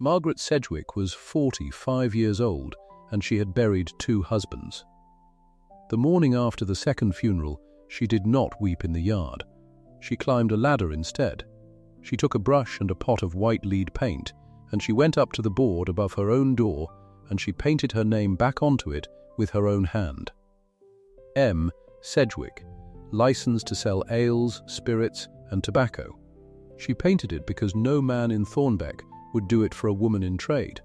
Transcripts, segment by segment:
Margaret Sedgwick was 45 years old, and she had buried 2 husbands. The morning after the second funeral, she did not weep in the yard. She climbed a ladder instead. She took a brush and a pot of white lead paint, and she went up to the board above her own door, and she painted her name back onto it with her own hand. M. Sedgwick, licensed to sell ales, spirits, and tobacco. She painted it because no man in Thornbeck would do it for a woman in trade.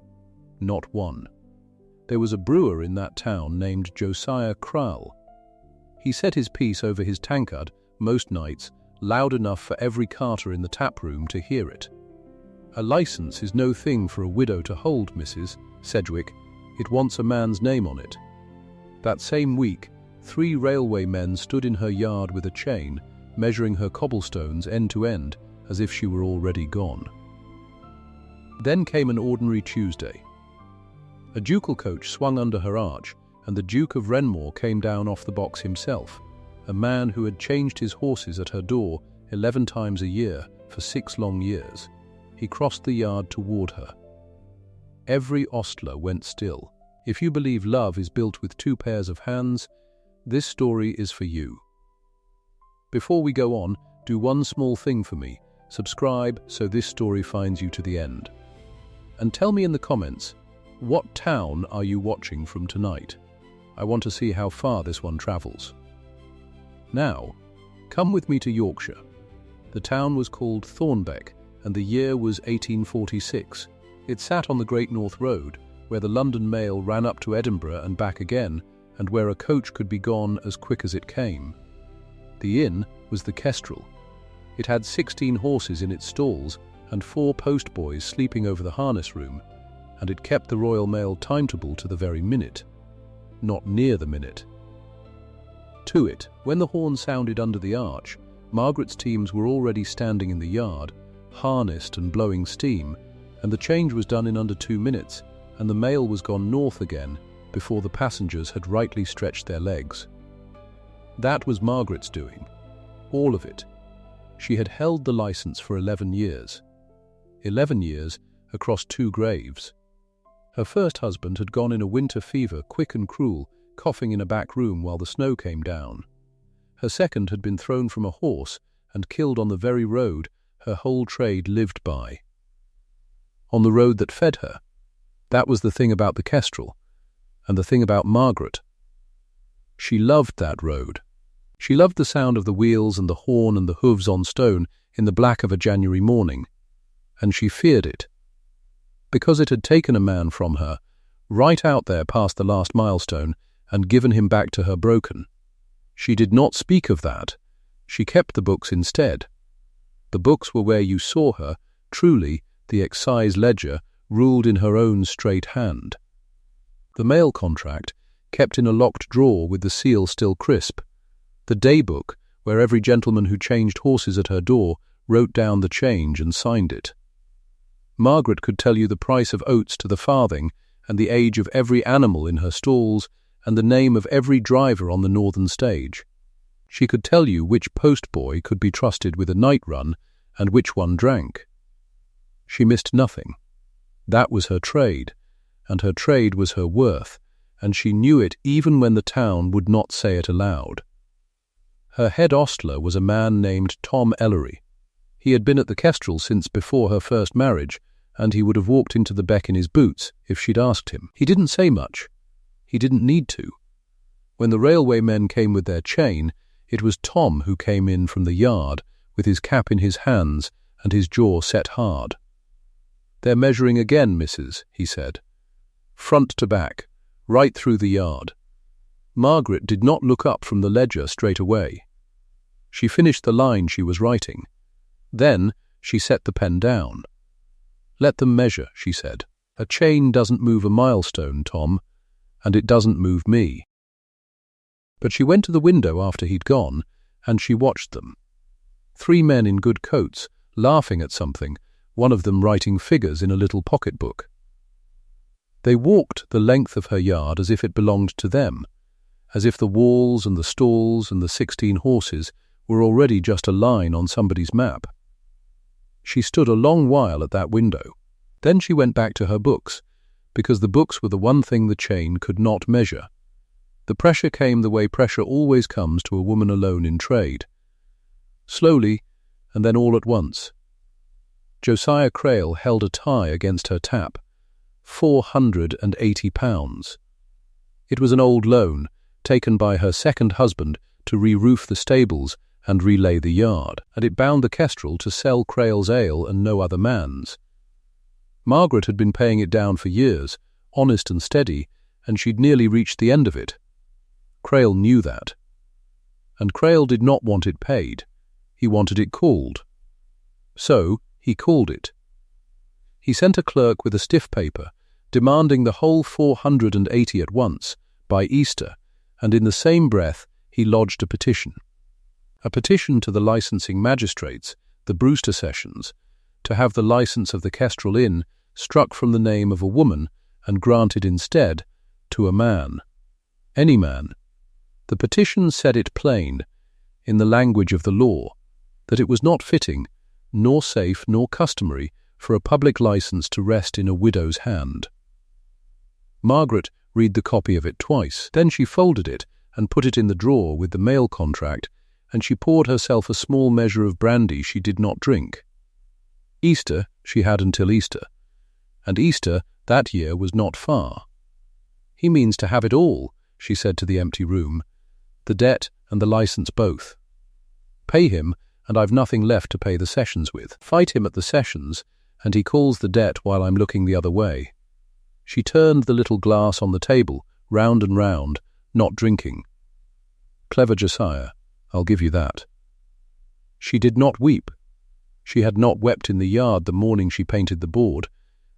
Not one. There was a brewer in that town named Josiah Crowell. He set his piece over his tankard most nights, loud enough for every carter in the tap room to hear it. A license is no thing for a widow to hold, Mrs. Sedgwick. It wants a man's name on it. That same week, 3 railway men stood in her yard with a chain, measuring her cobblestones end to end, as if she were already gone. Then came an ordinary Tuesday. A ducal coach swung under her arch, and the Duke of Wrenmoor came down off the box himself, a man who had changed his horses at her door 11 times a year for 6 long years. He crossed the yard toward her. Every ostler went still. If you believe love is built with 2 pairs of hands, this story is for you. Before we go on, do one small thing for me. Subscribe so this story finds you to the end. And tell me in the comments, what town are you watching from tonight? I want to see how far this one travels. Now, come with me to Yorkshire. The town was called Thornbeck, and the year was 1846. It sat on the Great North Road, where the London Mail ran up to Edinburgh and back again, and where a coach could be gone as quick as it came. The inn was the Kestrel. It had 16 horses in its stalls and 4 postboys sleeping over the harness room, and it kept the Royal Mail timetable to the very minute. Not near the minute. To it, when the horn sounded under the arch, Margaret's teams were already standing in the yard, harnessed and blowing steam, and the change was done in under 2 minutes, and the mail was gone north again before the passengers had rightly stretched their legs. That was Margaret's doing. All of it. She had held the license for 11 years. 11 years across 2 graves. Her first husband had gone in a winter fever, quick and cruel, coughing in a back room while the snow came down. Her second had been thrown from a horse and killed on the very road her whole trade lived by. On the road that fed her. That was the thing about the Kestrel, and the thing about Margaret. She loved that road. She loved the sound of the wheels and the horn and the hooves on stone in the black of a January morning, and she feared it. Because it had taken a man from her, right out there past the last milestone, and given him back to her broken. She did not speak of that. She kept the books instead. The books were where you saw her, truly, the excise ledger, ruled in her own straight hand. The mail contract, kept in a locked drawer with the seal still crisp. The day book, where every gentleman who changed horses at her door wrote down the change and signed it. Margaret could tell you the price of oats to the farthing, and the age of every animal in her stalls, and the name of every driver on the northern stage. She could tell you which postboy could be trusted with a night run, and which one drank. She missed nothing. That was her trade, and her trade was her worth, and she knew it even when the town would not say it aloud. Her head ostler was a man named Tom Ellery. He had been at the Kestrel since before her first marriage, and he would have walked into the beck in his boots if she'd asked him. He didn't say much. He didn't need to. When the railway men came with their chain, it was Tom who came in from the yard with his cap in his hands and his jaw set hard. "They're measuring again, missus," he said. "Front to back, right through the yard." Margaret did not look up from the ledger straight away. She finished the line she was writing. Then she set the pen down. "Let them measure," she said. "A chain doesn't move a milestone, Tom, and it doesn't move me." But she went to the window after he'd gone, and she watched them. 3 men in good coats, laughing at something, one of them writing figures in a little pocketbook. They walked the length of her yard as if it belonged to them, as if the walls and the stalls and the 16 horses were already just a line on somebody's map. She stood a long while at that window. Then she went back to her books, because the books were the one thing the chain could not measure. The pressure came the way pressure always comes to a woman alone in trade. Slowly, and then all at once. Josiah Crail held a tie against her tap. £480. It was an old loan, taken by her second husband to re-roof the stables and relay the yard, and it bound the Kestrel to sell Crail's ale and no other man's. Margaret had been paying it down for years, honest and steady, and she'd nearly reached the end of it. Crail knew that. And Crail did not want it paid. He wanted it called. So he called it. He sent a clerk with a stiff paper, demanding the whole 480 at once, by Easter, and in the same breath he lodged a petition. A petition to the licensing magistrates, the Brewster Sessions, to have the licence of the Kestrel Inn struck from the name of a woman and granted instead to a man. Any man. The petition said it plain, in the language of the law, that it was not fitting, nor safe, nor customary for a public licence to rest in a widow's hand. Margaret read the copy of it twice. Then she folded it and put it in the drawer with the mail contract, and she poured herself a small measure of brandy she did not drink. Easter she had until Easter, and Easter that year was not far. "He means to have it all," she said to the empty room, "the debt and the licence both. Pay him, and I've nothing left to pay the sessions with. Fight him at the sessions, and he calls the debt while I'm looking the other way." She turned the little glass on the table, round and round, not drinking. Clever Josiah, I'll give you that. She did not weep. She had not wept in the yard the morning she painted the board,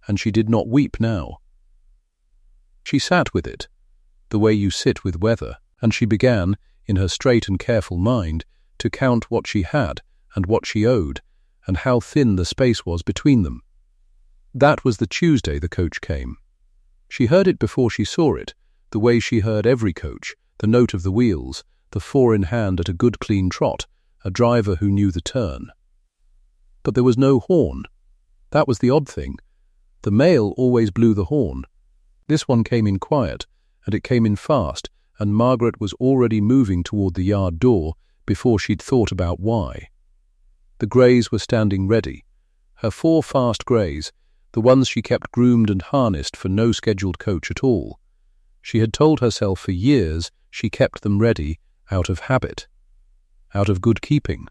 and she did not weep now. She sat with it, the way you sit with weather, and she began, in her straight and careful mind, to count what she had and what she owed, and how thin the space was between them. That was the Tuesday the coach came. She heard it before she saw it, the way she heard every coach, the note of the wheels, the four in hand at a good clean trot, a driver who knew the turn. But there was no horn. That was the odd thing. The mail always blew the horn. This one came in quiet, and it came in fast, and Margaret was already moving toward the yard door before she'd thought about why. The greys were standing ready. Her 4 fast greys, the ones she kept groomed and harnessed for no scheduled coach at all. She had told herself for years she kept them ready out of habit, out of good keeping.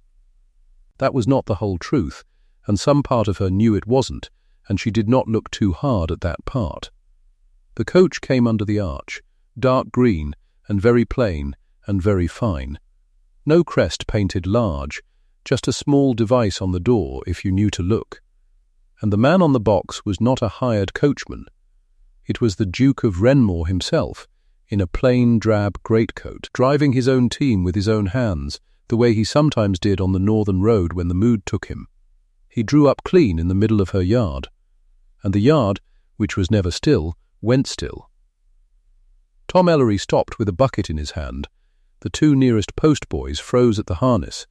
That was not the whole truth, and some part of her knew it wasn't, and she did not look too hard at that part. The coach came under the arch, dark green and very plain and very fine. No crest painted large, just a small device on the door if you knew to look. And the man on the box was not a hired coachman. It was the Duke of Wrenmoor himself, in a plain drab greatcoat, driving his own team with his own hands, the way he sometimes did on the northern road when the mood took him. He drew up clean in the middle of her yard, and the yard, which was never still, went still. Tom Ellery stopped with a bucket in his hand. The 2 nearest postboys froze at the harness.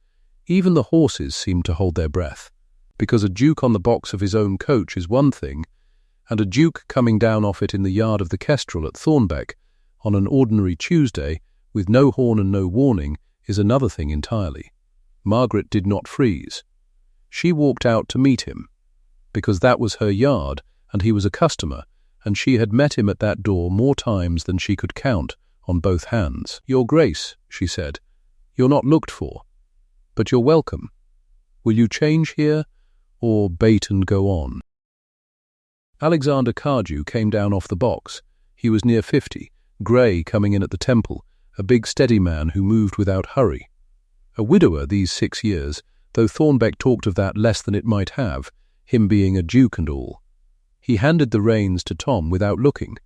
Even the horses seemed to hold their breath, because a duke on the box of his own coach is one thing, and a duke coming down off it in the yard of the Kestrel at Thornbeck on an ordinary Tuesday, with no horn and no warning, is another thing entirely. Margaret did not freeze. She walked out to meet him, because that was her yard, and he was a customer, and she had met him at that door more times than she could count on both hands. "Your Grace," she said, "you're not looked for, but you're welcome. Will you change here, or bait and go on?" Alexander Cardew came down off the box. He was near 50, grey, coming in at the temple, a big steady man who moved without hurry. A widower these 6 years, though Thornbeck talked of that less than it might have, him being a duke and all. He handed the reins to Tom without looking,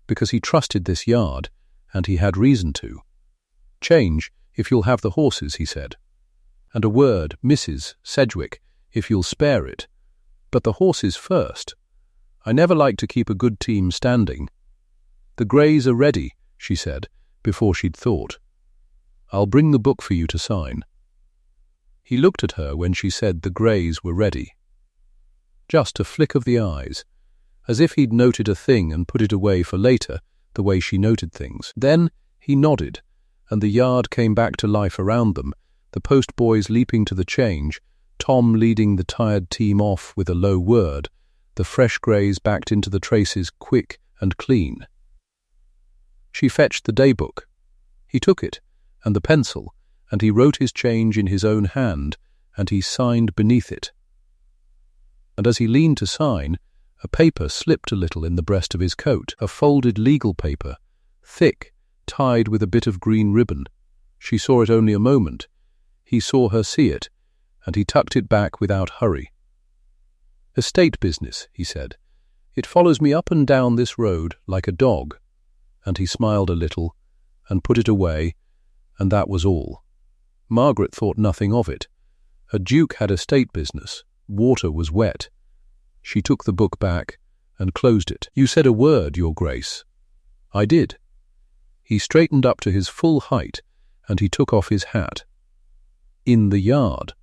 because he trusted this yard, and he had reason to. "Change, if you'll have the horses," he said. "And a word, Mrs. Sedgwick, if you'll spare it. But the horses first. I never like to keep a good team standing." "The greys are ready," she said, before she'd thought. "I'll bring the book for you to sign." He looked at her when she said the greys were ready. Just a flick of the eyes, as if he'd noted a thing and put it away for later, the way she noted things. Then he nodded, and the yard came back to life around them, the postboys leaping to the change, Tom leading the tired team off with a low word, the fresh greys backed into the traces quick and clean. She fetched the daybook. He took it, and the pencil, and he wrote his change in his own hand, and he signed beneath it. And as he leaned to sign, a paper slipped a little in the breast of his coat, a folded legal paper, thick, tied with a bit of green ribbon. She saw it only a moment. He saw her see it, and he tucked it back without hurry. "Estate business," he said. "It follows me up and down this road like a dog." And he smiled a little, and put it away, and that was all. Margaret thought nothing of it. A duke had estate business. Water was wet. She took the book back and closed it. "You said a word, Your Grace." "I did." He straightened up to his full height, and he took off his hat. In the yard.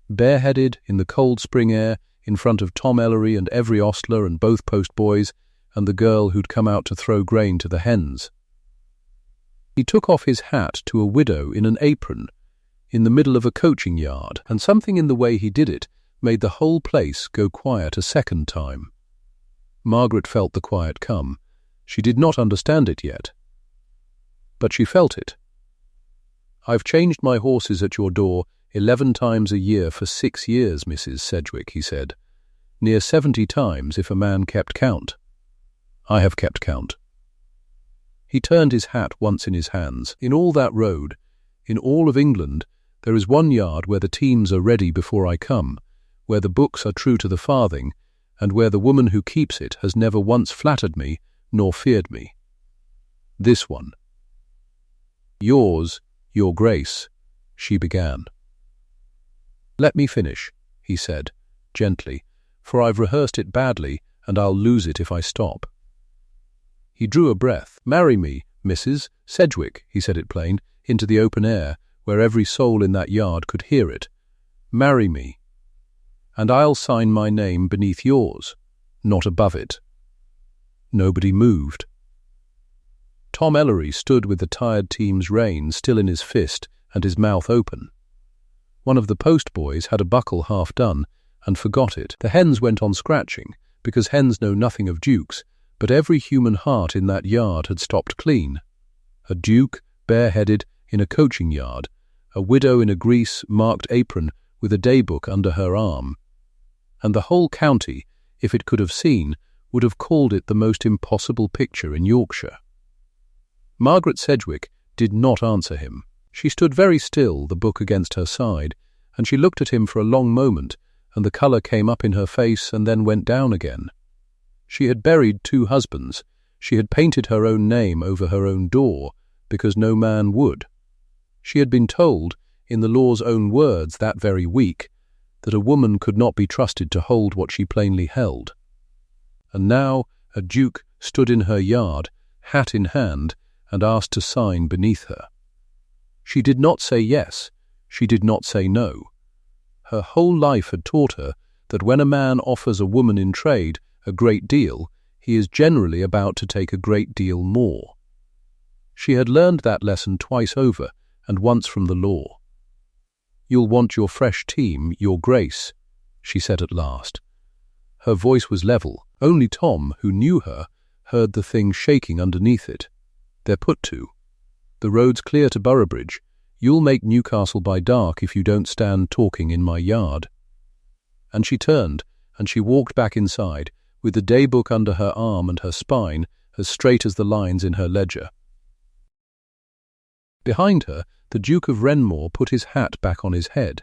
Bareheaded, in the cold spring air, in front of Tom Ellery and every ostler and both postboys, and the girl who'd come out to throw grain to the hens. He took off his hat to a widow in an apron, in the middle of a coaching yard, and something in the way he did it made the whole place go quiet a second time. Margaret felt the quiet come. She did not understand it yet, but she felt it. "I've changed my horses at your door 11 times a year for 6 years, Mrs. Sedgwick," he said. "Near 70 times if a man kept count. I have kept count." He turned his hat once in his hands. "In all that road, in all of England, there is one yard where the teams are ready before I come, where the books are true to the farthing, and where the woman who keeps it has never once flattered me nor feared me. This one." "Yours, Your Grace," she began. "Let me finish," he said, gently, "for I've rehearsed it badly, and I'll lose it if I stop." He drew a breath. "Marry me, Mrs. Sedgwick," he said it plain, into the open air, where every soul in that yard could hear it. "Marry me, and I'll sign my name beneath yours, not above it." Nobody moved. Tom Ellery stood with the tired team's rein still in his fist and his mouth open. One of the postboys had a buckle half done and forgot it. The hens went on scratching, because hens know nothing of dukes, but every human heart in that yard had stopped clean. A duke, bareheaded, in a coaching yard, a widow in a grease-marked apron with a daybook under her arm. And the whole county, if it could have seen, would have called it the most impossible picture in Yorkshire. Margaret Sedgwick did not answer him. She stood very still, the book against her side, and she looked at him for a long moment, and the colour came up in her face and then went down again. She had buried 2 husbands. She had painted her own name over her own door, because no man would. She had been told, in the law's own words that very week, that a woman could not be trusted to hold what she plainly held. And now a duke stood in her yard, hat in hand, and asked to sign beneath her. She did not say yes, she did not say no. Her whole life had taught her that when a man offers a woman in trade a great deal, he is generally about to take a great deal more. She had learned that lesson twice over, and once from the law. "You'll want your fresh team, Your Grace," she said at last. Her voice was level. Only Tom, who knew her, heard the thing shaking underneath it. "They're put to. The road's clear to Boroughbridge. You'll make Newcastle by dark if you don't stand talking in my yard." And she turned, and she walked back inside, with the daybook under her arm and her spine as straight as the lines in her ledger. Behind her, the Duke of Wrenmoor put his hat back on his head.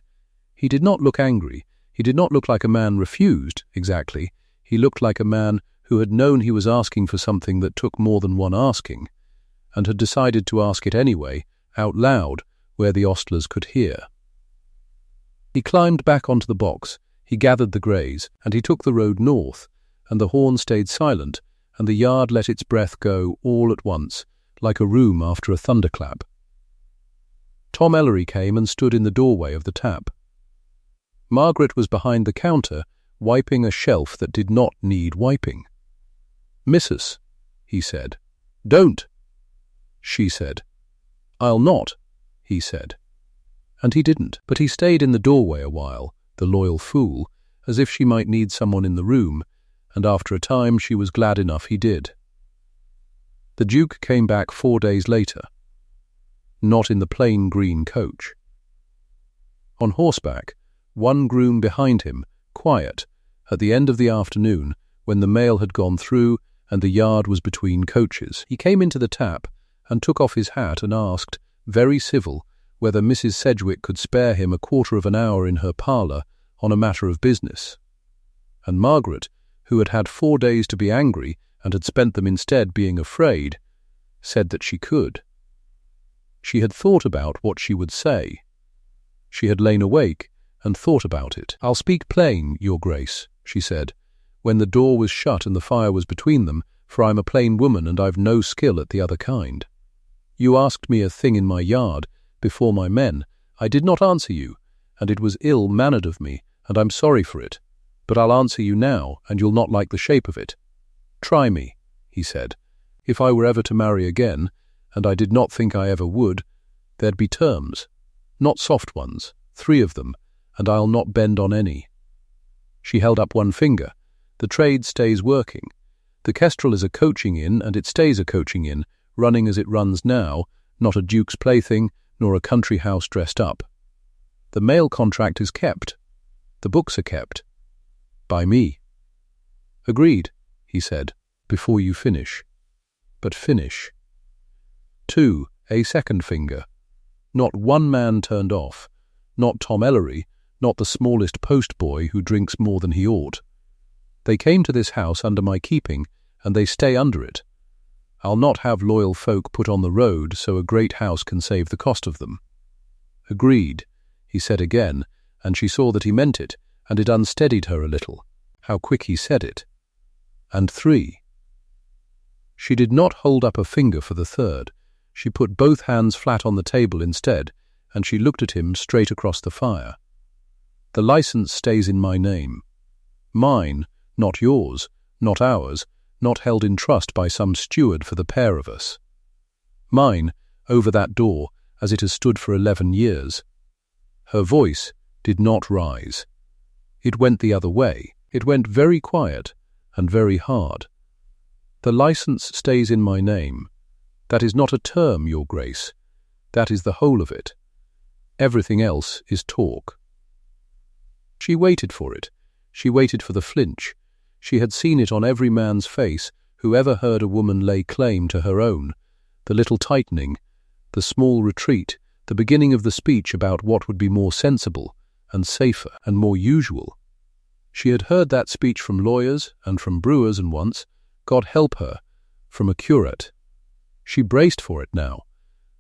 He did not look angry. He did not look like a man refused, exactly. He looked like a man who had known he was asking for something that took more than one asking, and had decided to ask it anyway, out loud, where the ostlers could hear. He climbed back onto the box, he gathered the greys, and he took the road north, and the horn stayed silent, and the yard let its breath go all at once, like a room after a thunderclap. Tom Ellery came and stood in the doorway of the tap. Margaret was behind the counter, wiping a shelf that did not need wiping. "Missus," he said. "Don't," she said. "I'll not," he said. And he didn't, but he stayed in the doorway a while, the loyal fool, as if she might need someone in the room, and after a time she was glad enough he did. The Duke came back 4 days later, not in the plain green coach. On horseback, one groom behind him, quiet, at the end of the afternoon, when the mail had gone through and the yard was between coaches. He came into the tap and took off his hat and asked, very civil, whether Mrs. Sedgwick could spare him a quarter of an hour in her parlour on a matter of business. And Margaret, who had had 4 days to be angry and had spent them instead being afraid, said that she could. She had thought about what she would say. She had lain awake and thought about it. "I'll speak plain, Your Grace," she said, when the door was shut and the fire was between them, "for I'm a plain woman and I've no skill at the other kind. You asked me a thing in my yard, before my men. I did not answer you, and it was ill-mannered of me, and I'm sorry for it. But I'll answer you now, and you'll not like the shape of it. Try me," he said. "If I were ever to marry again, and I did not think I ever would, there'd be terms, not soft ones, 3 of them, and I'll not bend on any." She held up one finger. "The trade stays working. The Kestrel is a coaching inn, and it stays a coaching inn, running as it runs now, not a duke's plaything, nor a country house dressed up. The mail contract is kept. The books are kept. By me." "Agreed," he said, "before you finish. But finish." 2. A second finger. Not one man turned off. Not Tom Ellery, not the smallest postboy who drinks more than he ought. They came to this house under my keeping, and they stay under it. I'll not have loyal folk put on the road so a great house can save the cost of them. "Agreed," he said again, and she saw that he meant it, and it unsteadied her a little, how quick he said it. And 3. She did not hold up a finger for the third. She put both hands flat on the table instead, and she looked at him straight across the fire. "The license stays in my name. Mine, not yours, not ours, not held in trust by some steward for the pair of us. Mine, over that door, as it has stood for 11 years. Her voice did not rise. It went the other way. It went very quiet and very hard. "The license stays in my name. That is not a term, Your Grace. That is the whole of it. Everything else is talk." She waited for it. She waited for the flinch. She had seen it on every man's face who ever heard a woman lay claim to her own, the little tightening, the small retreat, the beginning of the speech about what would be more sensible and safer and more usual. She had heard that speech from lawyers and from brewers, and once, God help her, from a curate. She braced for it now.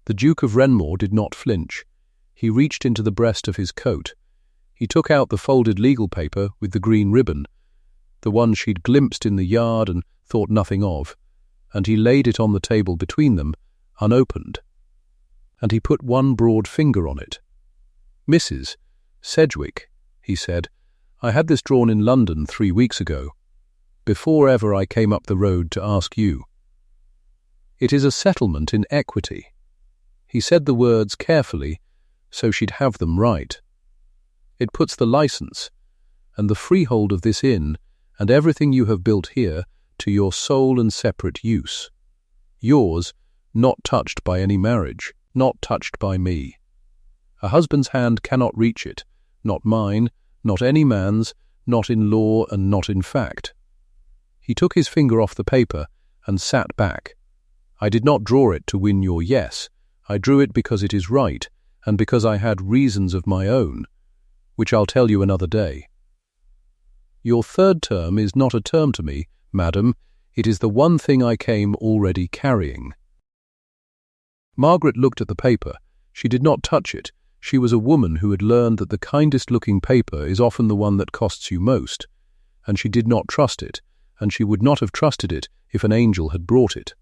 The Duke of Wrenmoor did not flinch. He reached into the breast of his coat. He took out the folded legal paper with the green ribbon, the one she'd glimpsed in the yard and thought nothing of, and he laid it on the table between them, unopened. And he put one broad finger on it. "Mrs. Sedgwick," he said, "I had this drawn in London 3 weeks ago, before ever I came up the road to ask you. It is a settlement in equity." He said the words carefully, so she'd have them right. "It puts the license, and the freehold of this inn, and everything you have built here, to your sole and separate use. Yours, not touched by any marriage, not touched by me. A husband's hand cannot reach it, not mine, not any man's, not in law and not in fact." He took his finger off the paper and sat back. "I did not draw it to win your yes. I drew it because it is right, and because I had reasons of my own, which I'll tell you another day. Your third term is not a term to me, madam. It is the one thing I came already carrying." Margaret looked at the paper. She did not touch it. She was a woman who had learned that the kindest-looking paper is often the one that costs you most, and she did not trust it, and she would not have trusted it if an angel had brought it.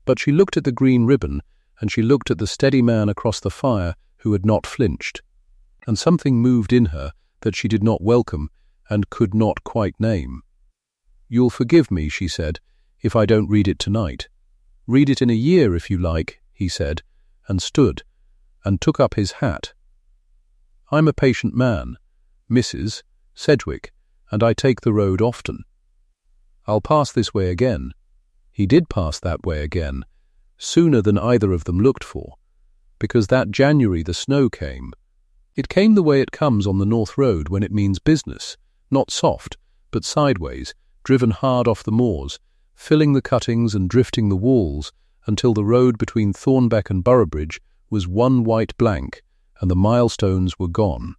But she looked at the green ribbon, and she looked at the steady man across the fire who had not flinched, and something moved in her that she did not welcome, and could not quite name. "You'll forgive me," she said, "if I don't read it tonight. Read it in a year if you like," he said, and stood, and took up his hat. "I'm a patient man, Mrs. Sedgwick, and I take the road often. I'll pass this way again." He did pass that way again, sooner than either of them looked for, because that January the snow came. It came the way it comes on the North Road when it means business, not soft, but sideways, driven hard off the moors, filling the cuttings and drifting the walls until the road between Thornbeck and Boroughbridge was one white blank and the milestones were gone.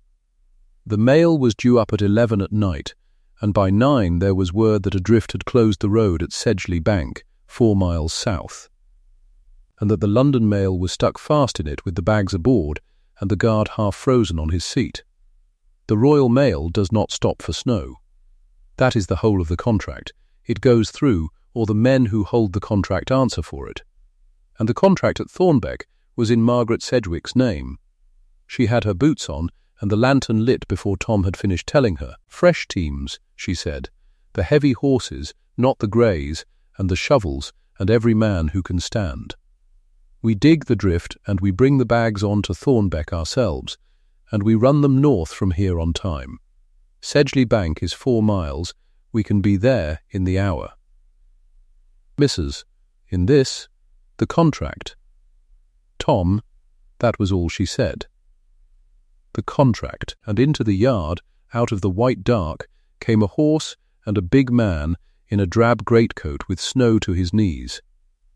The mail was due up at 11 at night, and by 9 there was word that a drift had closed the road at Sedgley Bank, 4 miles south, and that the London mail was stuck fast in it with the bags aboard and the guard half frozen on his seat. The Royal Mail does not stop for snow. That is the whole of the contract. It goes through, or the men who hold the contract answer for it. And the contract at Thornbeck was in Margaret Sedgwick's name. She had her boots on and the lantern lit before Tom had finished telling her. "Fresh teams," she said, "the heavy horses, not the greys, and the shovels, and every man who can stand. We dig the drift and we bring the bags on to Thornbeck ourselves, and we run them north from here on time. Sedgley Bank is 4 miles. We can be there in the hour. Mrs. In this, the contract." "Tom," that was all she said. The contract, and into the yard, out of the white dark, came a horse and a big man in a drab greatcoat with snow to his knees.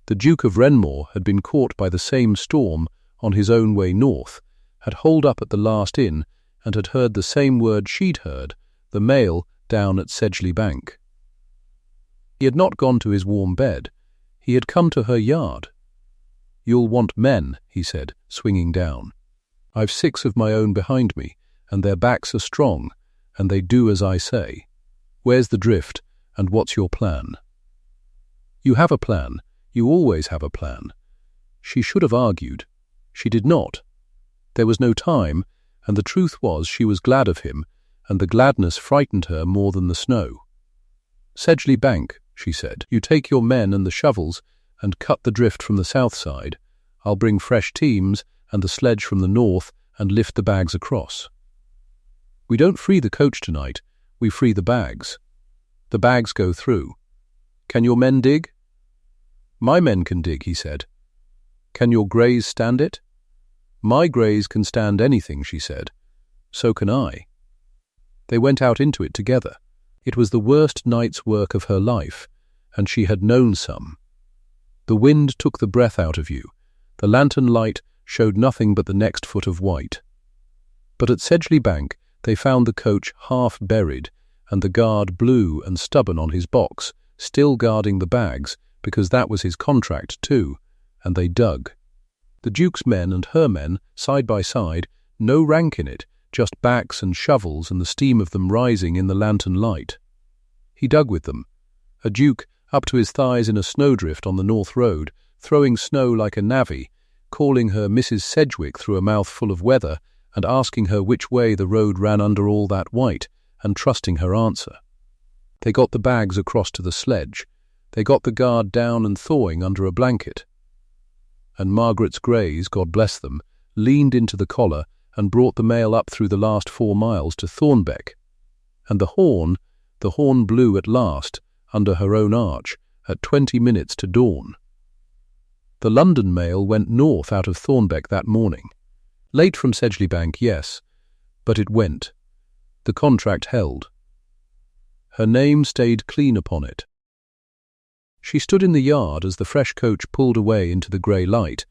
The Duke of Wrenmoor had been caught by the same storm on his own way north, had holed up at the last inn, and had heard the same word she'd heard, the mail down at Sedgley Bank. He had not gone to his warm bed. He had come to her yard. "You'll want men," he said, swinging down. "I've 6 of my own behind me, and their backs are strong, and they do as I say. Where's the drift, and what's your plan?" "You have a plan. You always have a plan." She should have argued. She did not. There was no time, and the truth was she was glad of him, and the gladness frightened her more than the snow. "Sedgley Bank," she said. "You take your men and the shovels and cut the drift from the south side. I'll bring fresh teams and the sledge from the north and lift the bags across. We don't free the coach tonight, we free the bags. The bags go through. Can your men dig?" "My men can dig," he said. "Can your greys stand it?" "My greys can stand anything," she said. "So can I." They went out into it together. It was the worst night's work of her life, and she had known some. The wind took the breath out of you. The lantern light showed nothing but the next foot of white. But at Sedgley Bank they found the coach half buried, and the guard blue and stubborn on his box, still guarding the bags, because that was his contract too, and they dug. The Duke's men and her men, side by side, no rank in it, just backs and shovels and the steam of them rising in the lantern light. He dug with them. A Duke up to his thighs in a snowdrift on the North Road, throwing snow like a navvy, calling her Mrs. Sedgwick through a mouthful of weather and asking her which way the road ran under all that white, and trusting her answer. They got the bags across to the sledge. They got the guard down and thawing under a blanket. And Margaret's greys, God bless them, leaned into the collar and brought the mail up through the last 4 miles to Thornbeck. And the horn blew at last, under her own arch, at 20 minutes to dawn. The London mail went north out of Thornbeck that morning. Late from Sedgley Bank, yes, but it went. The contract held. Her name stayed clean upon it. She stood in the yard as the fresh coach pulled away into the grey light,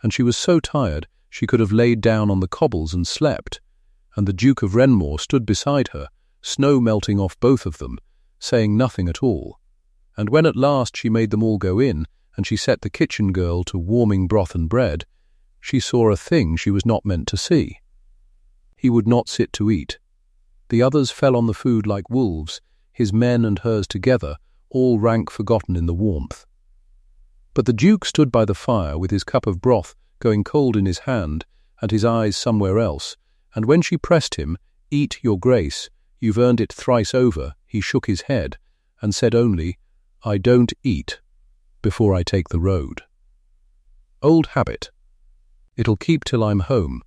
and she was so tired she could have laid down on the cobbles and slept, and the Duke of Wrenmoor stood beside her, snow melting off both of them, saying nothing at all. And when at last she made them all go in, and she set the kitchen girl to warming broth and bread, she saw a thing she was not meant to see. He would not sit to eat. The others fell on the food like wolves, his men and hers together, all rank forgotten in the warmth. But the Duke stood by the fire with his cup of broth going cold in his hand and his eyes somewhere else, and when she pressed him, "Eat, your grace," "You've earned it thrice over." He shook his head and said only, "I don't eat before I take the road. Old habit. It'll keep till I'm home."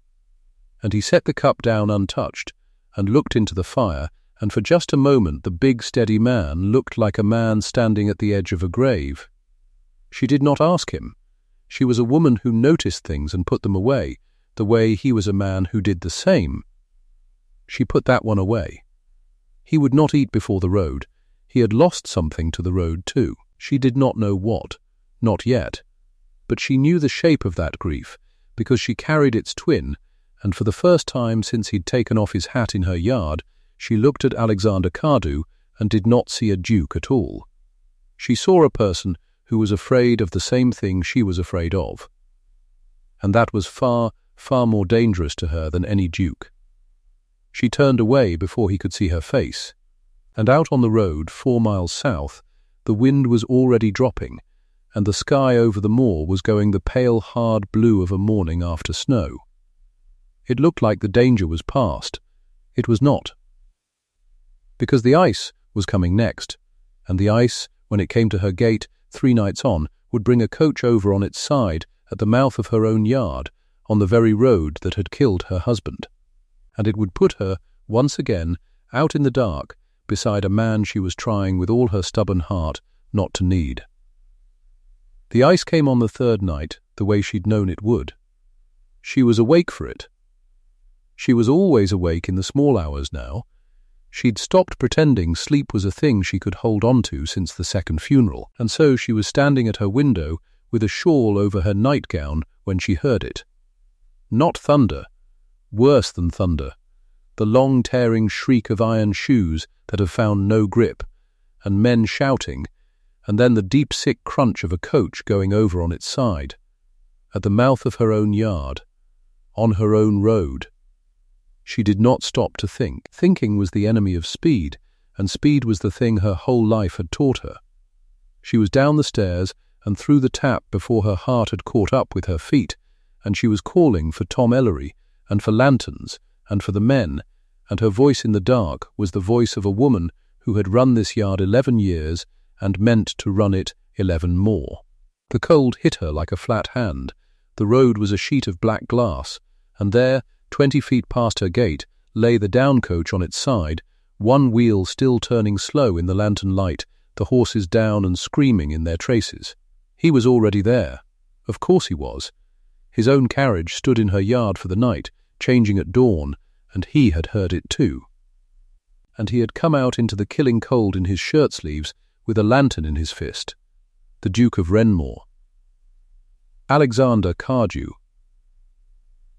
And he set the cup down untouched and looked into the fire, and for just a moment the big steady man looked like a man standing at the edge of a grave. She did not ask him. She was a woman who noticed things and put them away, the way he was a man who did the same. She put that one away. He would not eat before the road. He had lost something to the road too. She did not know what, not yet, but she knew the shape of that grief because she carried its twin, and for the first time since he'd taken off his hat in her yard, she looked at Alexander Cardew and did not see a duke at all. She saw a person who was afraid of the same thing she was afraid of, and that was far, far more dangerous to her than any duke. She turned away before he could see her face, and out on the road 4 miles south, the wind was already dropping, and the sky over the moor was going the pale, hard blue of a morning after snow. It looked like the danger was past. It was not. Because the ice was coming next, and the ice, when it came to her gate 3 nights on, would bring a coach over on its side at the mouth of her own yard, on the very road that had killed her husband, and it would put her, once again, out in the dark, beside a man she was trying with all her stubborn heart not to need. The ice came on the 3rd night, the way she'd known it would. She was awake for it. She was always awake in the small hours now. She'd stopped pretending sleep was a thing she could hold on to since the 2nd funeral, and so she was standing at her window with a shawl over her nightgown when she heard it. Not thunder, worse than thunder, the long tearing shriek of iron shoes that have found no grip, and men shouting, and then the deep sick crunch of a coach going over on its side, at the mouth of her own yard, on her own road. She did not stop to think. Thinking was the enemy of speed, and speed was the thing her whole life had taught her. She was down the stairs and through the tap before her heart had caught up with her feet, and she was calling for Tom Ellery, and for lanterns, and for the men, and her voice in the dark was the voice of a woman who had run this yard 11 years and meant to run it 11 more. The cold hit her like a flat hand. The road was a sheet of black glass, and there, 20 feet past her gate, lay the down coach on its side, one wheel still turning slow in the lantern light, the horses down and screaming in their traces. He was already there. Of course he was. His own carriage stood in her yard for the night, changing at dawn, and he had heard it too. And he had come out into the killing cold in his shirt-sleeves with a lantern in his fist. The Duke of Wrenmoor. Alexander Cardew.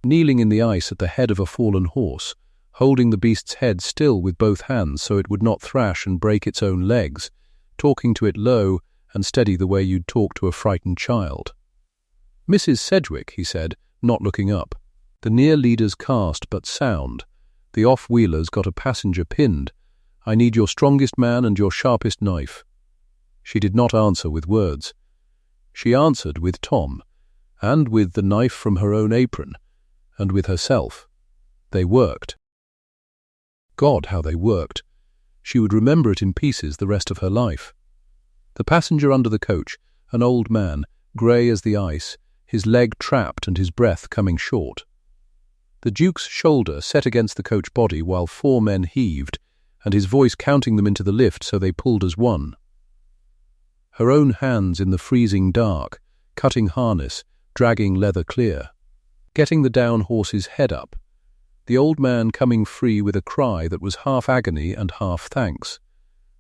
Kneeling in the ice at the head of a fallen horse, holding the beast's head still with both hands so it would not thrash and break its own legs, talking to it low and steady the way you'd talk to a frightened child. "Mrs. Sedgwick," he said, not looking up. "The near leader's cast but sound. The off-wheeler's got a passenger pinned. I need your strongest man and your sharpest knife." She did not answer with words. She answered with Tom, and with the knife from her own apron, and with herself. They worked. God, how they worked! She would remember it in pieces the rest of her life. The passenger under the coach, an old man, grey as the ice, his leg trapped and his breath coming short. The Duke's shoulder set against the coach body while 4 men heaved, and his voice counting them into the lift so they pulled as one. Her own hands in the freezing dark, cutting harness, dragging leather clear. Getting the down horse's head up. The old man coming free with a cry that was half agony and half thanks.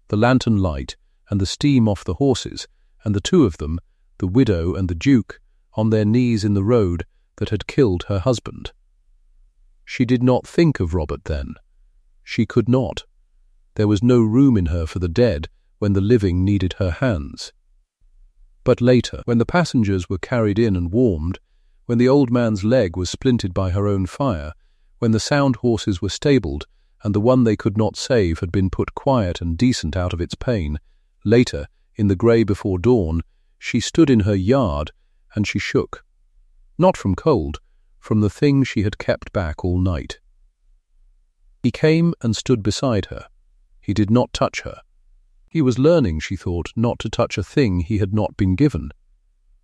The lantern light, and the steam off the horses, and the 2 of them, the widow and the Duke, on their knees in the road that had killed her husband. She did not think of Robert then. She could not. There was no room in her for the dead when the living needed her hands. But later, when the passengers were carried in and warmed, when the old man's leg was splintered by her own fire, when the sound horses were stabled and the one they could not save had been put quiet and decent out of its pain, later, in the grey before dawn, she stood in her yard and she shook. Not from cold, from the thing she had kept back all night. He came and stood beside her. He did not touch her. He was learning, she thought, not to touch a thing he had not been given.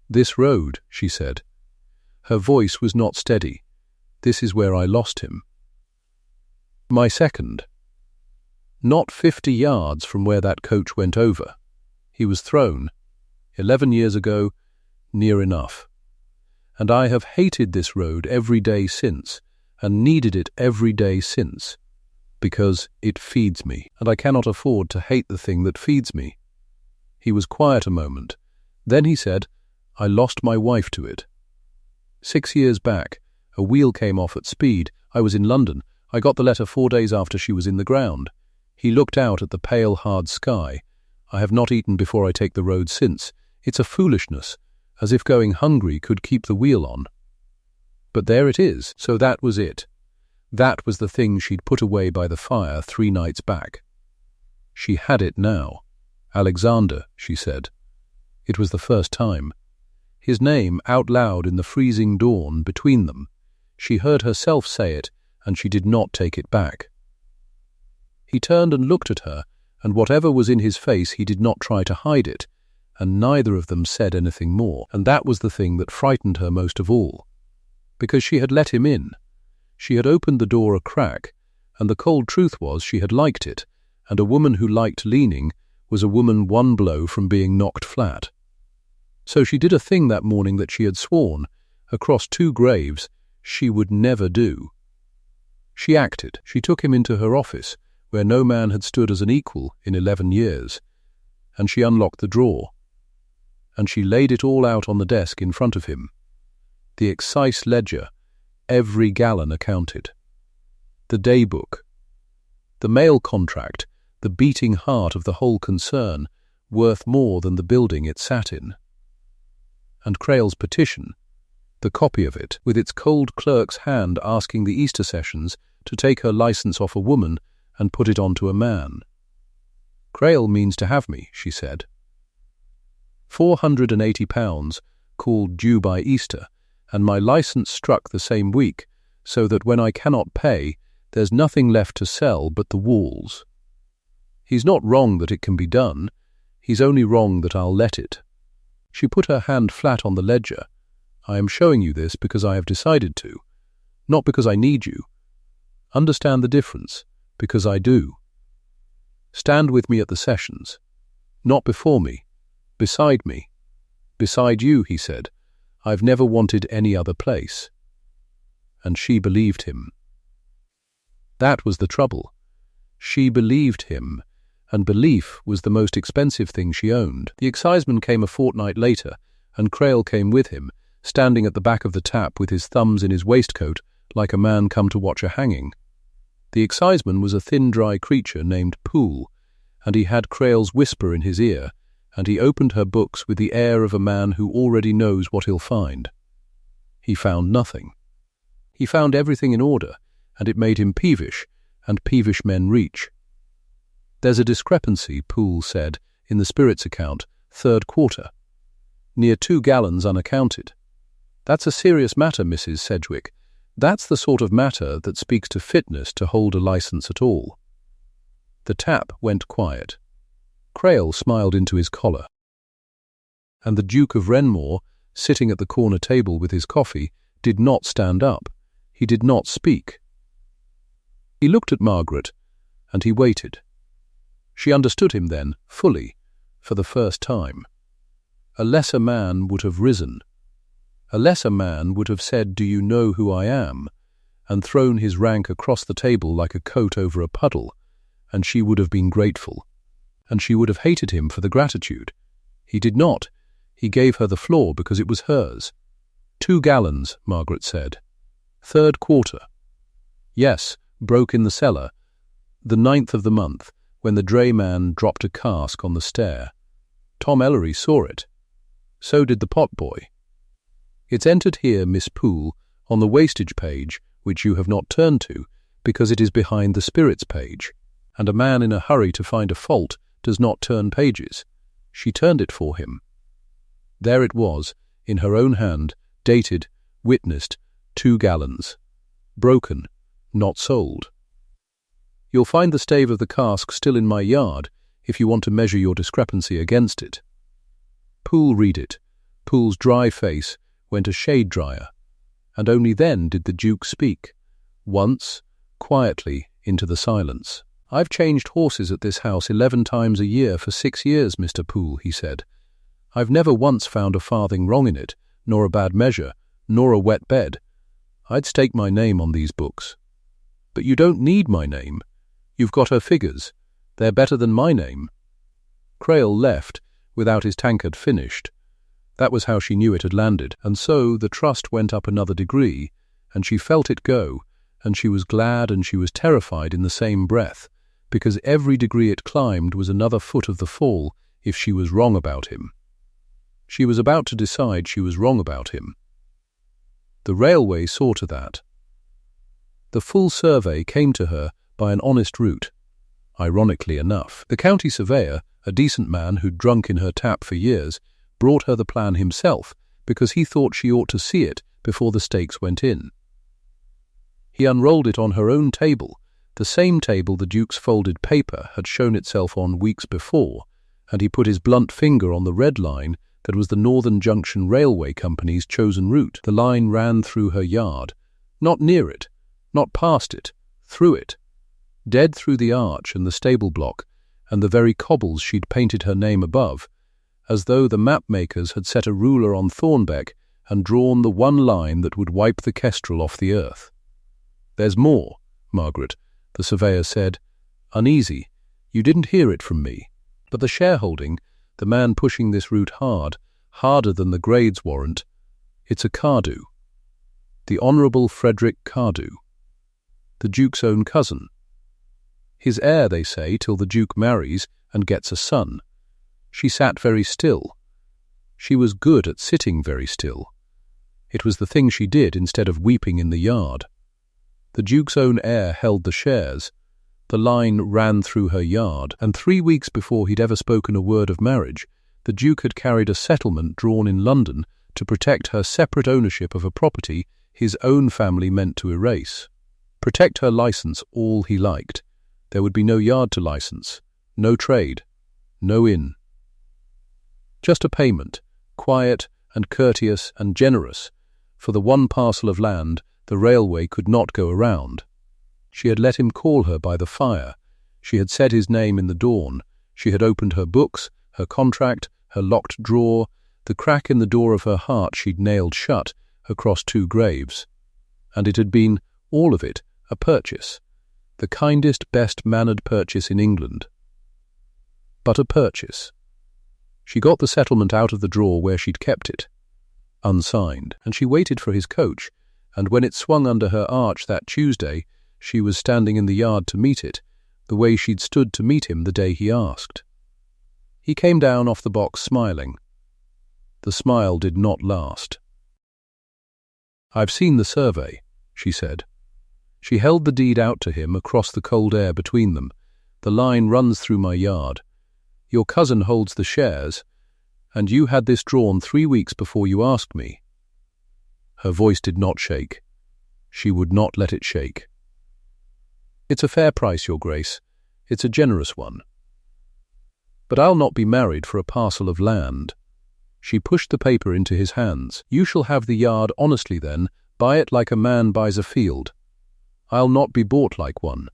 "This road," she said. Her voice was not steady. "This is where I lost him." My second. Not 50 yards from where that coach went over. He was thrown. 11 years ago, near enough. And I have hated this road every day since, and needed it every day since, because it feeds me, and I cannot afford to hate the thing that feeds me. He was quiet a moment. Then he said, "I lost my wife to it. 6 years back, a wheel came off at speed. I was in London. I got the letter 4 days after she was in the ground." He looked out at the pale, hard sky. "I have not eaten before I take the road since. It's a foolishness, as if going hungry could keep the wheel on. But there it is." So that was it. That was the thing she'd put away by the fire 3 nights back. She had it now. "Alexander," she said. It was the first time. His name out loud in the freezing dawn between them. She heard herself say it, and she did not take it back. He turned and looked at her, and whatever was in his face he did not try to hide it, and neither of them said anything more, and that was the thing that frightened her most of all. Because she had let him in. She had opened the door a crack, and the cold truth was she had liked it, and a woman who liked leaning was a woman one blow from being knocked flat. So she did a thing that morning that she had sworn, across 2 graves, she would never do. She acted. She took him into her office, where no man had stood as an equal in 11 years, and she unlocked the drawer, and she laid it all out on the desk in front of him. The excise ledger, every gallon accounted. The day book. The mail contract, the beating heart of the whole concern, worth more than the building it sat in. And Creil's petition, the copy of it, with its cold clerk's hand asking the Easter sessions to take her licence off a woman and put it onto a man. "Creil means to have me," she said. £480 called due by Easter, and my licence struck the same week, so that when I cannot pay, there's nothing left to sell but the walls. He's not wrong that it can be done. He's only wrong that I'll let it. She put her hand flat on the ledger. "I am showing you this because I have decided to, not because I need you. Understand the difference, because I do. Stand with me at the sessions. Not before me, beside me. Beside you," he said. "I've never wanted any other place." And she believed him. That was the trouble. She believed him, and belief was the most expensive thing she owned. The exciseman came a fortnight later, and Creil came with him, standing at the back of the tap with his thumbs in his waistcoat, like a man come to watch a hanging. The exciseman was a thin, dry creature named Poole, and he had Creil's whisper in his ear, and he opened her books with the air of a man who already knows what he'll find. He found nothing. He found everything in order, and it made him peevish, and peevish men reach. "There's a discrepancy," Poole said, "in the spirits account, 3rd quarter. Near 2 gallons unaccounted. That's a serious matter, Mrs. Sedgwick. That's the sort of matter that speaks to fitness to hold a licence at all." The tap went quiet. Creil smiled into his collar. And the Duke of Wrenmoor, sitting at the corner table with his coffee, did not stand up. He did not speak. He looked at Margaret, and he waited. She understood him then, fully, for the first time. A lesser man would have risen. A lesser man would have said, "Do you know who I am?" and thrown his rank across the table like a coat over a puddle, and she would have been grateful. And she would have hated him for the gratitude. He did not. He gave her the floor because it was hers. 2 gallons, Margaret said. 3rd quarter. Yes, broke in the cellar. The 9th of the month, when the drayman dropped a cask on the stair. Tom Ellery saw it. So did the potboy. It's entered here, Miss Poole, on the wastage page, which you have not turned to, because it is behind the spirits page, and a man in a hurry to find a fault does not turn pages. She turned it for him. There it was, in her own hand, dated, witnessed, 2 gallons. Broken, not sold. You'll find the stave of the cask still in my yard if you want to measure your discrepancy against it." Poole read it. Poole's dry face went a shade drier, and only then did the Duke speak, once, quietly, into the silence. "I've changed horses at this house 11 times a year for 6 years, Mr. Poole," he said. "I've never once found a farthing wrong in it, nor a bad measure, nor a wet bed. I'd stake my name on these books." "But you don't need my name. You've got her figures. They're better than my name." Crail left without his tankard finished. That was how she knew it had landed, and so the trust went up another degree, and she felt it go, and she was glad and she was terrified in the same breath, because every degree it climbed was another foot of the fall if she was wrong about him. She was about to decide she was wrong about him. The railway saw to that. The full survey came to her by an honest route. Ironically enough, the county surveyor, a decent man who'd drunk in her tap for years, brought her the plan himself because he thought she ought to see it before the stakes went in. He unrolled it on her own table, the same table the Duke's folded paper had shown itself on weeks before, and he put his blunt finger on the red line that was the Northern Junction Railway Company's chosen route. The line ran through her yard, not near it, not past it, through it, dead through the arch and the stable block and the very cobbles she'd painted her name above, as though the map-makers had set a ruler on Thornbeck and drawn the one line that would wipe the Kestrel off the earth. "There's more, Margaret," the surveyor said. "Uneasy. You didn't hear it from me. But the shareholding, the man pushing this route hard, harder than the grades warrant, it's a Cardew. The Honourable Frederick Cardew. The Duke's own cousin. His heir, they say, till the Duke marries and gets a son. She sat very still. She was good at sitting very still. It was the thing she did instead of weeping in the yard. The Duke's own heir held the shares. The line ran through her yard, and 3 weeks before he'd ever spoken a word of marriage, the Duke had carried a settlement drawn in London to protect her separate ownership of a property his own family meant to erase. Protect her licence all he liked. There would be no yard to licence, no trade, no inn. Just a payment, quiet and courteous and generous, for the one parcel of land the railway could not go around. She had let him call her by the fire. She had said his name in the dawn. She had opened her books, her contract, her locked drawer, the crack in the door of her heart she'd nailed shut across 2 graves. And it had been, all of it, a purchase. The kindest, best-mannered purchase in England. But a purchase. She got the settlement out of the drawer where she'd kept it, unsigned, and she waited for his coach, and when it swung under her arch that Tuesday, she was standing in the yard to meet it, the way she'd stood to meet him the day he asked. He came down off the box smiling. The smile did not last. "I've seen the survey," she said. She held the deed out to him across the cold air between them. "The line runs through my yard. Your cousin holds the shares, and you had this drawn 3 weeks before you asked me." Her voice did not shake. She would not let it shake. "It's a fair price, Your Grace. It's a generous one. But I'll not be married for a parcel of land." She pushed the paper into his hands. "You shall have the yard honestly then, buy it like a man buys a field. I'll not be bought like one."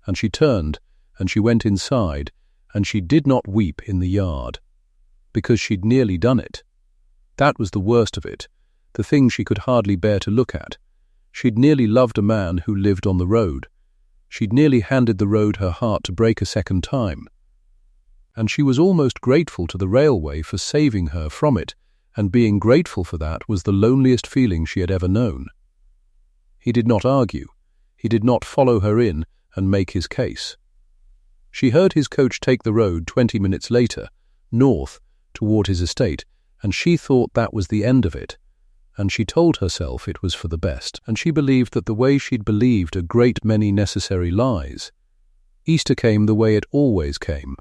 And she turned, and she went inside, and she did not weep in the yard, because she'd nearly done it. That was the worst of it, the thing she could hardly bear to look at. She'd nearly loved a man who lived on the road. She'd nearly handed the road her heart to break a second time. And she was almost grateful to the railway for saving her from it, and being grateful for that was the loneliest feeling she had ever known. He did not argue. He did not follow her in and make his case. She heard his coach take the road 20 minutes later, north, toward his estate, and she thought that was the end of it. And she told herself it was for the best, and she believed that the way she'd believed a great many necessary lies. Easter came the way it always came,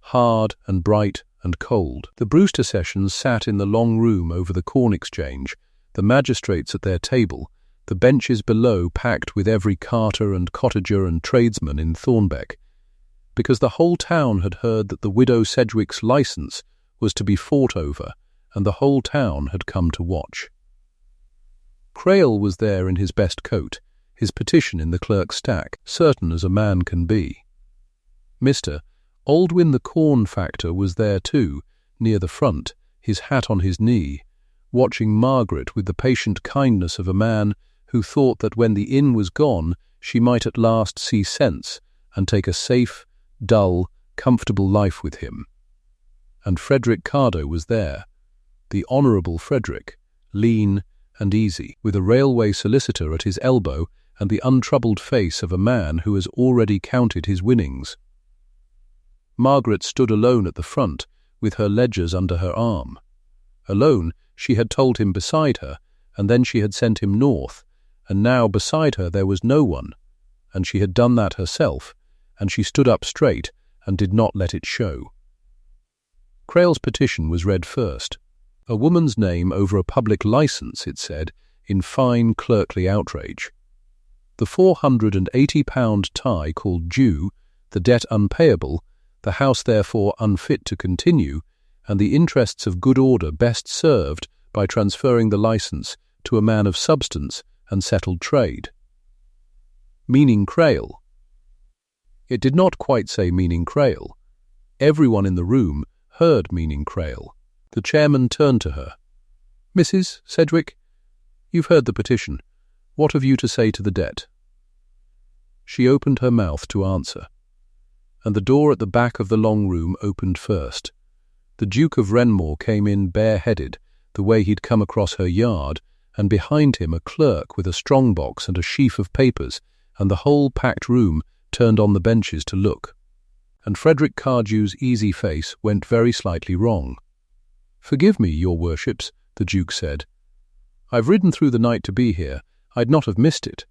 hard and bright and cold. The Brewster sessions sat in the long room over the Corn Exchange, the magistrates at their table, the benches below packed with every carter and cottager and tradesman in Thornbeck, because the whole town had heard that the widow Sedgwick's licence was to be fought over, and the whole town had come to watch. Crail was there in his best coat, his petition in the clerk's stack, certain as a man can be. Mr. Aldwyn the corn factor was there too, near the front, his hat on his knee, watching Margaret with the patient kindness of a man who thought that when the inn was gone she might at last see sense and take a safe, dull, comfortable life with him. And Frederick Cardo was there, the Honourable Frederick, lean and easy, with a railway solicitor at his elbow and the untroubled face of a man who has already counted his winnings. Margaret stood alone at the front, with her ledgers under her arm. Alone, she had told him beside her, and then she had sent him north, and now beside her there was no one, and she had done that herself, and she stood up straight and did not let it show. Crail's petition was read first. A woman's name over a public licence, it said, in fine clerkly outrage. The £480 tie called due, the debt unpayable, the house therefore unfit to continue, and the interests of good order best served by transferring the licence to a man of substance and settled trade. Meaning Crail. It did not quite say meaning Crail. Everyone in the room heard meaning Crail. The chairman turned to her. "Mrs. Sedgwick, you've heard the petition. What have you to say to the debt?" She opened her mouth to answer, and the door at the back of the long room opened first. The Duke of Wrenmoor came in bareheaded, the way he'd come across her yard, and behind him a clerk with a strong-box and a sheaf of papers, and the whole packed room turned on the benches to look. And Frederick Cardew's easy face went very slightly wrong. "Forgive me, your worships," the Duke said. "I've ridden through the night to be here. I'd not have missed it."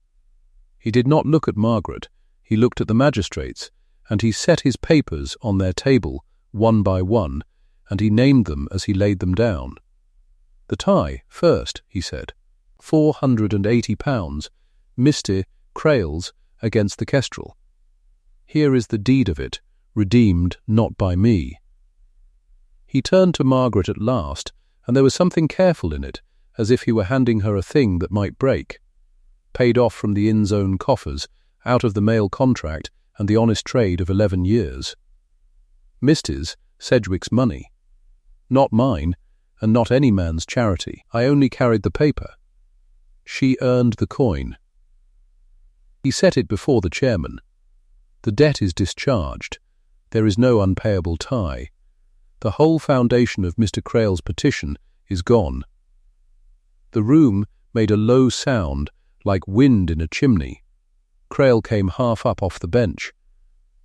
He did not look at Margaret. He looked at the magistrates, and he set his papers on their table, one by one, and he named them as he laid them down. "The tie, first," he said. £480, Mr. Crail's, against the Kestrel. Here is the deed of it, redeemed not by me. He turned to Margaret at last, and there was something careful in it, as if he were handing her a thing that might break. Paid off from the inn's own coffers, out of the mail contract and the honest trade of 11 years. Mrs. Sedgwick's money. Not mine, and not any man's charity. I only carried the paper. She earned the coin. He set it before the chairman. The debt is discharged. There is no unpayable tie. The whole foundation of Mr. Crail's petition is gone. The room made a low sound like wind in a chimney. Crail came half up off the bench.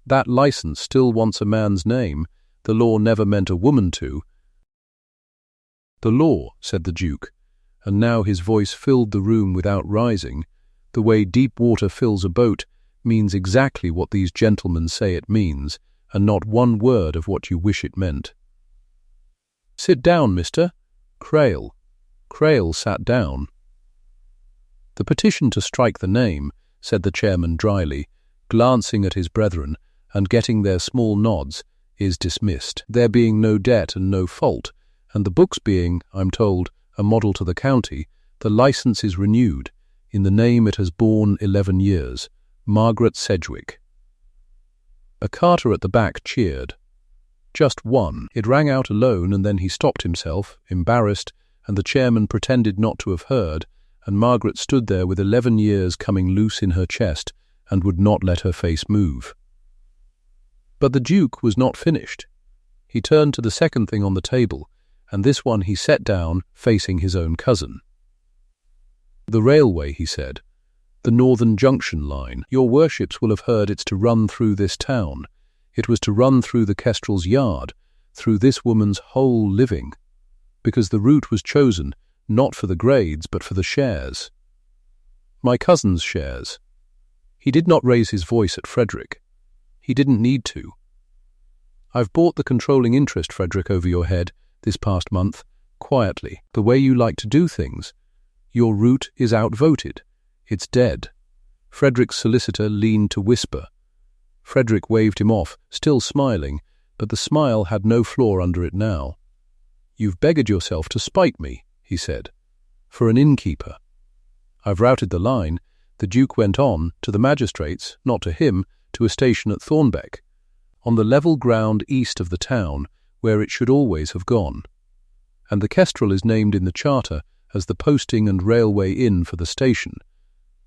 That licence still wants a man's name. The law never meant a woman to. "The law," said the Duke, and now his voice filled the room without rising, the way deep water fills a boat, means exactly what these gentlemen say it means, and not one word of what you wish it meant. "Sit down, Mr. Crail." Crail sat down. "The petition to strike the name," said the chairman dryly, glancing at his brethren and getting their small nods, "is dismissed. There being no debt and no fault, and the books being, I'm told, a model to the county, the licence is renewed, in the name it has borne 11 years, Margaret Sedgwick." A carter at the back cheered. Just one. It rang out alone, and then he stopped himself, embarrassed, and the chairman pretended not to have heard, and Margaret stood there with 11 years coming loose in her chest, and would not let her face move. But the Duke was not finished. He turned to the second thing on the table, and this one he set down, facing his own cousin. "The railway," he said. "The Northern Junction line. Your worships will have heard it's to run through this town. It was to run through the Kestrel's yard, through this woman's whole living, because the route was chosen not for the grades but for the shares. My cousin's shares." He did not raise his voice at Frederick. He didn't need to. "I've bought the controlling interest, Frederick, over your head, this past month, quietly, the way you like to do things. Your route is outvoted. It's dead." Frederick's solicitor leaned to whisper. Frederick waved him off, still smiling, but the smile had no flaw under it now. "You've beggared yourself to spite me," he said. "For an innkeeper." "I've routed the line," the Duke went on, "to the magistrates, not to him, to a station at Thornbeck, on the level ground east of the town, where it should always have gone. And the Kestrel is named in the charter as the posting and railway inn for the station.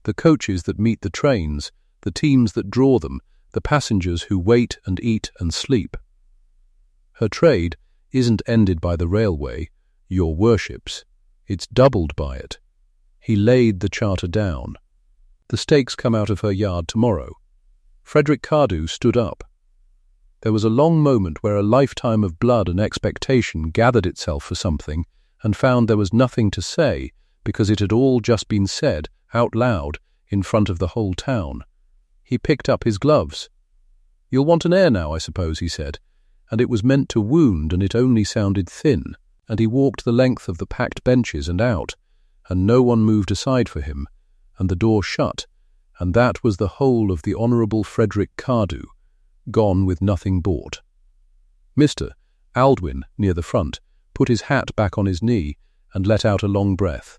The coaches that meet the trains, the teams that draw them, the passengers who wait and eat and sleep. Her trade isn't ended by the railway, your worships. It's doubled by it." He laid the charter down. "The stakes come out of her yard tomorrow." Frederick Cardew stood up. There was a long moment where a lifetime of blood and expectation gathered itself for something and found there was nothing to say because it had all just been said out loud in front of the whole town. He picked up his gloves. "You'll want an air now, I suppose," he said, and it was meant to wound and it only sounded thin, and he walked the length of the packed benches and out, and no one moved aside for him, and the door shut, and that was the whole of the Honourable Frederick Cardew, gone with nothing bought. Mr. Aldwyn, near the front, put his hat back on his knee and let out a long breath.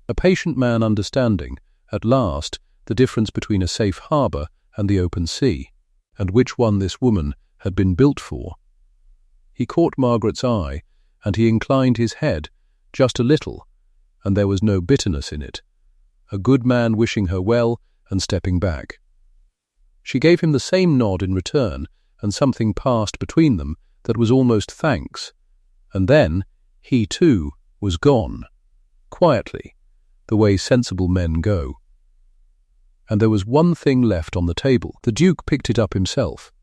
A patient man understanding, at last, the difference between a safe harbour and the open sea, and which one this woman had been built for. He caught Margaret's eye, and he inclined his head, just a little, and there was no bitterness in it. A good man wishing her well and stepping back. She gave him the same nod in return, and something passed between them that was almost thanks. And then he, too, was gone, quietly, the way sensible men go. And there was one thing left on the table. The Duke picked it up himself.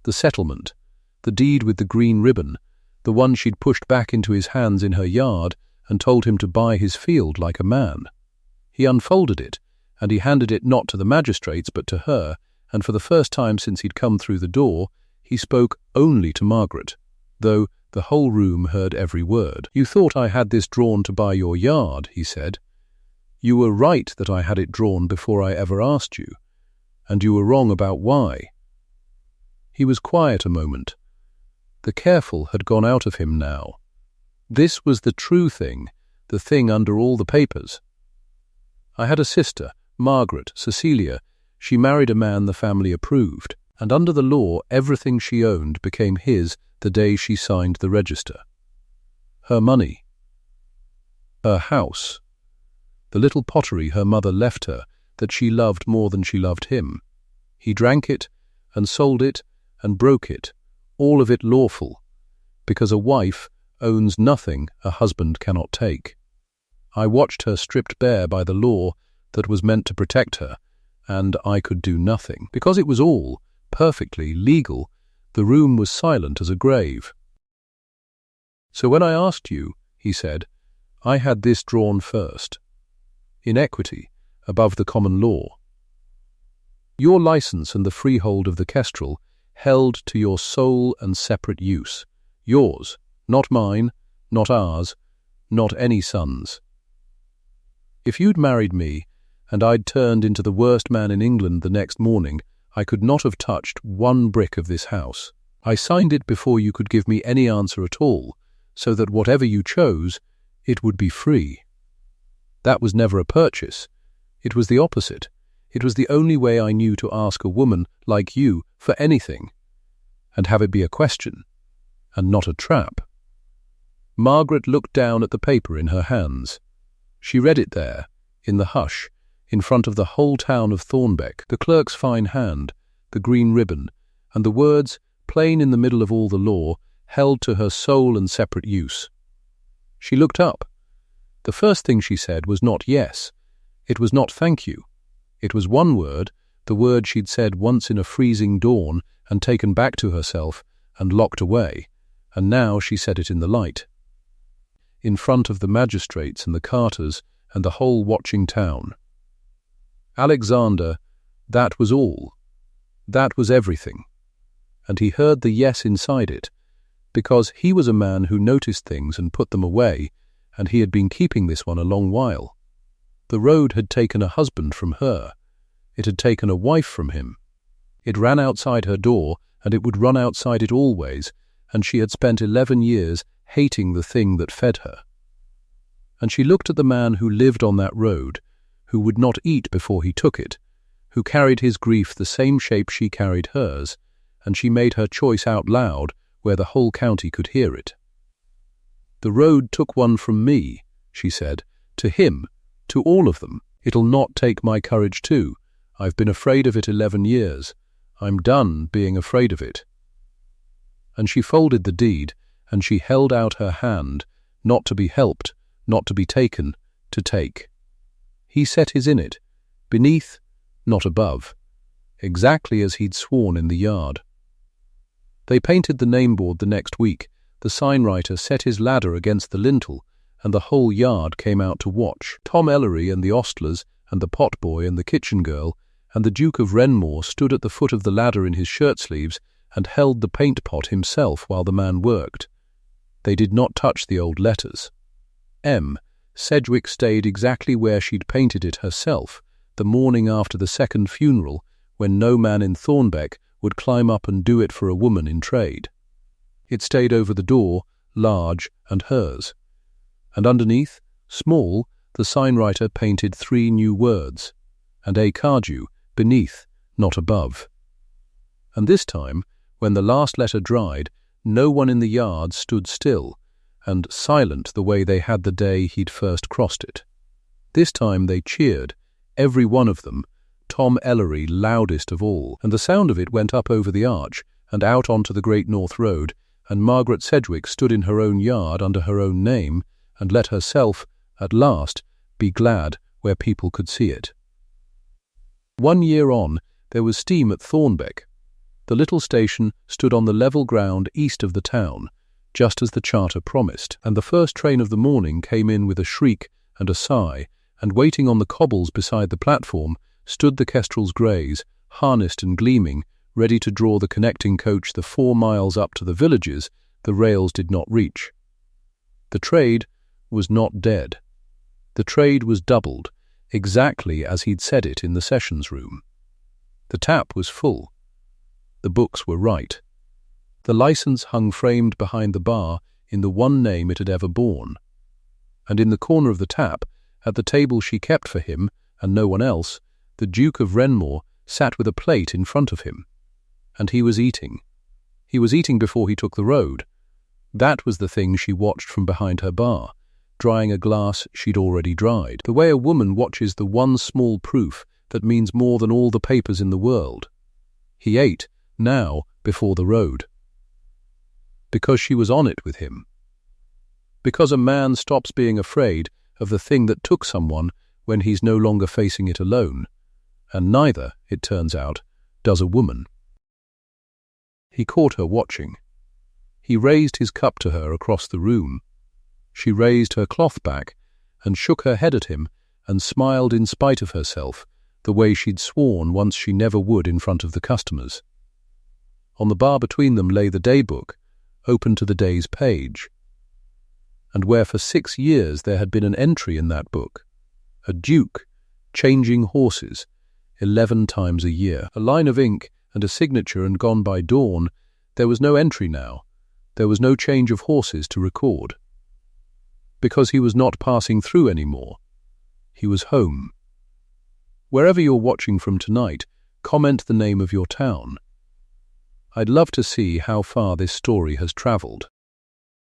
The settlement, the deed with the green ribbon, the one she'd pushed back into his hands in her yard and told him to buy his field like a man. He unfolded it, and he handed it not to the magistrates but to her, and for the first time since he'd come through the door, he spoke only to Margaret, though the whole room heard every word. "You thought I had this drawn to buy your yard," he said. "You were right that I had it drawn before I ever asked you, and you were wrong about why." He was quiet a moment. The careful had gone out of him now. This was the true thing, the thing under all the papers. "I had a sister, Margaret, Cecilia. She married a man the family approved, and under the law everything she owned became his the day she signed the register. Her money, her house, the little pottery her mother left her that she loved more than she loved him. He drank it and sold it and broke it, all of it lawful, because a wife owns nothing a husband cannot take. I watched her stripped bare by the law that was meant to protect her, and I could do nothing. Because it was all perfectly legal, the room was silent as a grave. So when I asked you," he said, "I had this drawn first. In equity, above the common law. Your licence and the freehold of the Kestrel held to your sole and separate use. Yours, not mine, not ours, not any son's. If you'd married me, and I'd turned into the worst man in England the next morning, I could not have touched one brick of this house. I signed it before you could give me any answer at all, so that whatever you chose, it would be free. That was never a purchase. It was the opposite. It was the only way I knew to ask a woman like you for anything, and have it be a question, and not a trap." Margaret looked down at the paper in her hands. She read it there, in the hush, in front of the whole town of Thornbeck, the clerk's fine hand, the green ribbon, and the words, plain in the middle of all the law, held to her sole and separate use. She looked up. The first thing she said was not yes. It was not thank you. It was one word, the word she'd said once in a freezing dawn and taken back to herself and locked away, and now she said it in the light, in front of the magistrates and the carters and the whole watching town. Alexander, that was all. That was everything. And he heard the yes inside it, because he was a man who noticed things and put them away, and he had been keeping this one a long while. The road had taken a husband from her. It had taken a wife from him. It ran outside her door, and it would run outside it always, and she had spent 11 years hating the thing that fed her. And she looked at the man who lived on that road, who would not eat before he took it, who carried his grief the same shape she carried hers, and she made her choice out loud where the whole county could hear it. "The road took one from me," she said, "to him, to all of them. It'll not take my courage too. I've been afraid of it 11 years. I'm done being afraid of it." And she folded the deed, and she held out her hand, not to be helped, not to be taken, to take. He set his in it, beneath, not above, exactly as he'd sworn in the yard. They painted the name-board the next week. The signwriter set his ladder against the lintel, and the whole yard came out to watch. Tom Ellery and the ostlers, and the potboy and the kitchen girl, and the Duke of Wrenmoor stood at the foot of the ladder in his shirt-sleeves and held the paint pot himself while the man worked. They did not touch the old letters. Sedgwick stayed exactly where she'd painted it herself, the morning after the second funeral, when no man in Thornbeck would climb up and do it for a woman in trade. It stayed over the door, large and hers. And underneath, small, the signwriter painted 3 new words, and A Cardew, beneath, not above. And this time, when the last letter dried, no one in the yard stood still, and silent the way they had the day he'd first crossed it. This time they cheered, every one of them, Tom Ellery loudest of all, and the sound of it went up over the arch and out onto the Great North Road, and Margaret Sedgwick stood in her own yard under her own name, and let herself, at last, be glad where people could see it. 1 year on, there was steam at Thornbeck. The little station stood on the level ground east of the town, just as the charter promised, and the first train of the morning came in with a shriek and a sigh, and waiting on the cobbles beside the platform stood the Kestrel's greys, harnessed and gleaming, ready to draw the connecting coach the 4 miles up to the villages the rails did not reach. The trade was not dead. The trade was doubled, exactly as he'd said it in the sessions room. The tap was full. The books were right. The licence hung framed behind the bar in the one name it had ever borne. And in the corner of the tap, at the table she kept for him and no one else, the Duke of Wrenmoor sat with a plate in front of him. And he was eating. He was eating before he took the road. That was the thing she watched from behind her bar, drying a glass she'd already dried, the way a woman watches the one small proof that means more than all the papers in the world. He ate, now, before the road. Because she was on it with him. Because a man stops being afraid of the thing that took someone when he's no longer facing it alone, and neither, it turns out, does a woman. He caught her watching. He raised his cup to her across the room. She raised her cloth back and shook her head at him and smiled in spite of herself, the way she'd sworn once she never would in front of the customers. On the bar between them lay the daybook, open to the day's page, and where for 6 years there had been an entry in that book, a duke, changing horses, 11 times a year, a line of ink and a signature, and gone by dawn, there was no entry now, there was no change of horses to record. Because he was not passing through anymore. He was home. Wherever you're watching from tonight, comment the name of your town. I'd love to see how far this story has travelled.